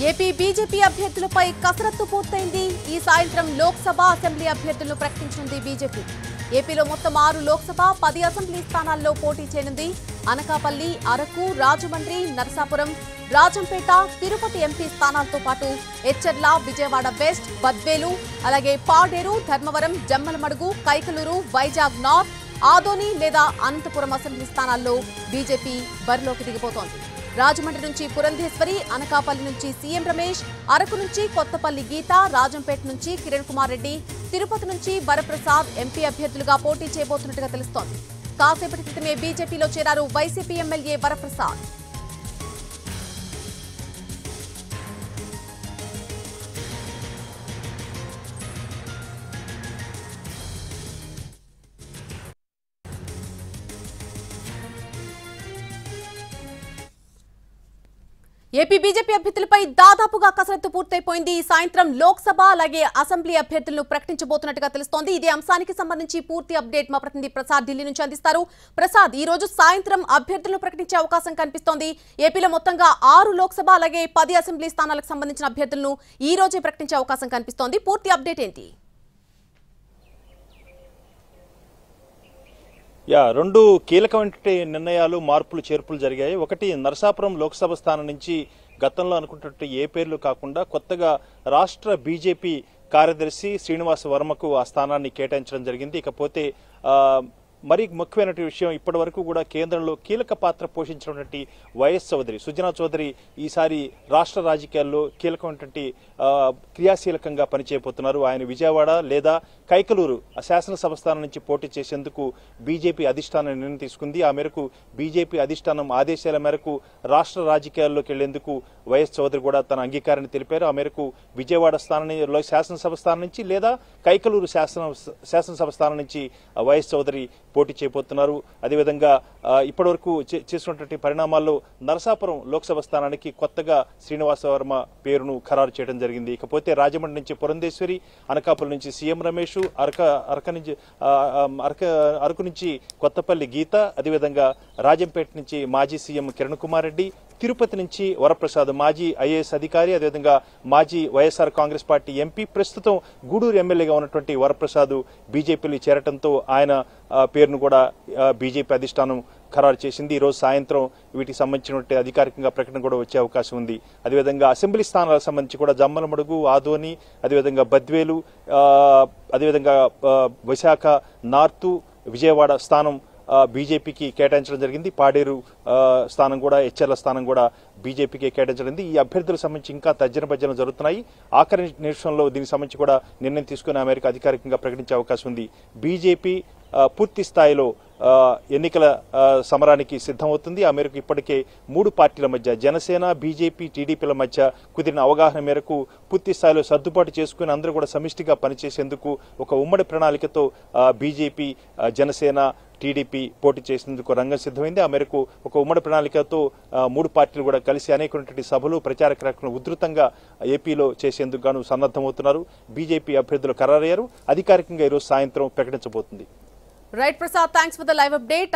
AP BJP అభ్యర్థులపై కసరత్తు పూర్తయింది. ఈ సాయంత్రం లోక్సభ అసెంబ్లీ అభ్యర్థులను ప్రకటించింది బీజేపీ. ఏపీలో మొత్తం 6 లోక్సభ 10 అసెంబ్లీ స్థానాల్లో పోటీ చేయనుంది. అనకాపల్లి, అరకు, రాజమండ్రి, నరసాపురం, రాజంపేట, తిరుపతి ఎంపీ స్థానాలతో పాటు ఎచ్చర్ల, విజయవాడ వెస్ట్, బద్వేలు, అలాగే పాడేరు, ధర్మవరం, జమ్మలమడుగు, కైకలూరు, వైజాగ్ నార్త్, ఆదోని లేదా అనంతపురం అసెంబ్లీ స్థానాల్లో బీజేపీ బరిలోకి దిగిపోతోంది. రాజమండ్రి నుంచి పురంధేశ్వరి, అనకాపల్లి నుంచి సీఎం రమేష్, అరకు నుంచి కొత్తపల్లి గీత, రాజంపేట నుంచి కిరణ్ కుమార్ రెడ్డి, తిరుపతి నుంచి వరప్రసాద్ ఎంపీ అభ్యర్థులుగా పోటీ చేయబోతున్నట్టుగా తెలుస్తోంది. కాసేపటి క్రితమే బీజేపీలో చేరారు YCP MLA Varaprasad. AP BJP అభ్యర్థులపై దాదాపుగా కసరత్తు పూర్తయిపోయింది. సాయంత్రం లోక్సభ అలాగే అసెంబ్లీ అభ్యర్థులను ప్రకటించబోతున్నట్టుగా తెలుస్తోంది. ఇదే అంశానికి సంబంధించి పూర్తి అప్డేట్ మా ప్రతినిధి ప్రసాద్ ఢిల్లీ నుంచి అందిస్తారు. ప్రసాద్, ఈ రోజు సాయంత్రం అభ్యర్థులను ప్రకటించే అవకాశం కనిపిస్తోంది. ఏపీలో మొత్తంగా 6 లోక్సభ అలాగే 10 అసెంబ్లీ స్థానాలకు సంబంధించిన అభ్యర్థులను ఈ రోజే ప్రకటించే అవకాశం కనిపిస్తోంది. పూర్తి అప్డేట్ ఏంటి? రెండు కీలకమైన నిర్ణయాలు, మార్పులు చేర్పులు జరిగాయి. ఒకటి, నరసాపురం లోక్సభ స్థానం నుంచి గతంలో అనుకున్నట్టు ఏ పేర్లు కాకుండా కొత్తగా రాష్ట్ర బీజేపీ కార్యదర్శి శ్రీనివాస వర్మకు ఆ స్థానాన్ని కేటాయించడం జరిగింది. ఇకపోతే మరీ ముఖ్యమైన విషయం, ఇప్పటి వరకు కూడా కేంద్రంలో కీలక పాత్ర పోషించినటువంటి వైఎస్ చౌదరి, సుజనా చౌదరి ఈసారి రాష్ట్ర రాజకీయాల్లో కీలకమైనటువంటి క్రియాశీలకంగా పనిచేయబోతున్నారు. ఆయన విజయవాడ లేదా కైకలూరు శాసనసభ స్థానం నుంచి పోటీ చేసేందుకు బీజేపీ అధిష్టానం నిర్ణయం తీసుకుంది. ఆ మేరకు బీజేపీ అధిష్టానం ఆదేశాల మేరకు రాష్ట్ర రాజకీయాల్లోకి వెళ్లేందుకు వైఎస్ చౌదరి కూడా తన అంగీకారాన్ని తెలిపారు. ఆ మేరకు విజయవాడ స్థానంలో శాసనసభ స్థానం నుంచి లేదా కైకలూరు శాసనసభ స్థానం నుంచి వైఎస్ చౌదరి పోటీ చేయబోతున్నారు. అదేవిధంగా ఇప్పటివరకు చేసినటువంటి పరిణామాల్లో నరసాపురం లోక్సభ స్థానానికి కొత్తగా శ్రీనివాస వర్మ పేరును ఖరారు చేయడం జరిగింది. ఇకపోతే రాజమండ్రి నుంచి పురంధేశ్వరి, అనకాపల్లి నుంచి సీఎం రమేష్, అరకు నుంచి కొత్తపల్లి గీత, అదేవిధంగా రాజంపేట నుంచి మాజీ సీఎం కిరణ్ కుమార్ రెడ్డి, తిరుపతి నుంచి వరప్రసాద్ మాజీ ఐఏఎస్ అధికారి, అదేవిధంగా మాజీ వైఎస్ఆర్ కాంగ్రెస్ పార్టీ ఎంపీ, ప్రస్తుతం గూడూరు ఎమ్మెల్యేగా ఉన్నటువంటి వరప్రసాద్ బీజేపీలో చేరటంతో ఆయన పేరును కూడా బీజేపీ అధిష్టానం ఖరారు చేసింది. ఈ రోజు సాయంత్రం వీటికి సంబంధించినటువంటి అధికారికంగా ప్రకటన కూడా వచ్చే అవకాశం ఉంది. అదేవిధంగా అసెంబ్లీ స్థానాలకు సంబంధించి కూడా జమ్మలమడుగు, ఆదోని, అదేవిధంగా బద్వేలు, అదేవిధంగా విశాఖ నార్త్, విజయవాడ స్థానం బీజేపీకి కేటాయించడం జరిగింది. పాడేరు స్థానం కూడా, ఎచ్చర్ల స్థానం కూడా బీజేపీకి కేటాయించడం. ఈ అభ్యర్థులకు సంబంధించి ఇంకా తర్జన భర్జన జరుగుతున్నాయి. ఆఖరి నిమిషంలో దీనికి సంబంధించి కూడా నిర్ణయం తీసుకుని అమెరికా అధికారికంగా ప్రకటించే అవకాశం ఉంది. బీజేపీ పూర్తి స్థాయిలో ఎన్నికల సమరానికి సిద్ధమవుతుంది. ఆ మేరకు ఇప్పటికే 3 పార్టీల మధ్య, జనసేన, బీజేపీ, టీడీపీల మధ్య కుదిరిన అవగాహన మేరకు పూర్తి స్థాయిలో సర్దుబాటు చేసుకుని అందరూ కూడా సమిష్టిగా పనిచేసేందుకు ఒక ఉమ్మడి ప్రణాళికతో బీజేపీ, జనసేన, టీడీపీ పోటీ చేసేందుకు రంగం సిద్ధమైంది. ఆ మేరకు ఒక ఉమ్మడి ప్రణాళికతో 3 పార్టీలు కూడా కలిసి అనేకటువంటి సభలు, ప్రచార కార్యక్రమాలు ఉధృతంగా ఏపీలో చేసేందుకు గాను సన్నద్దమవుతున్నారు. బీజేపీ అభ్యర్థులు ఖరారయ్యారు. అధికారికంగా ఈరోజు సాయంత్రం ప్రకటించబోతుంది. Right Prasad, thanks for the live update.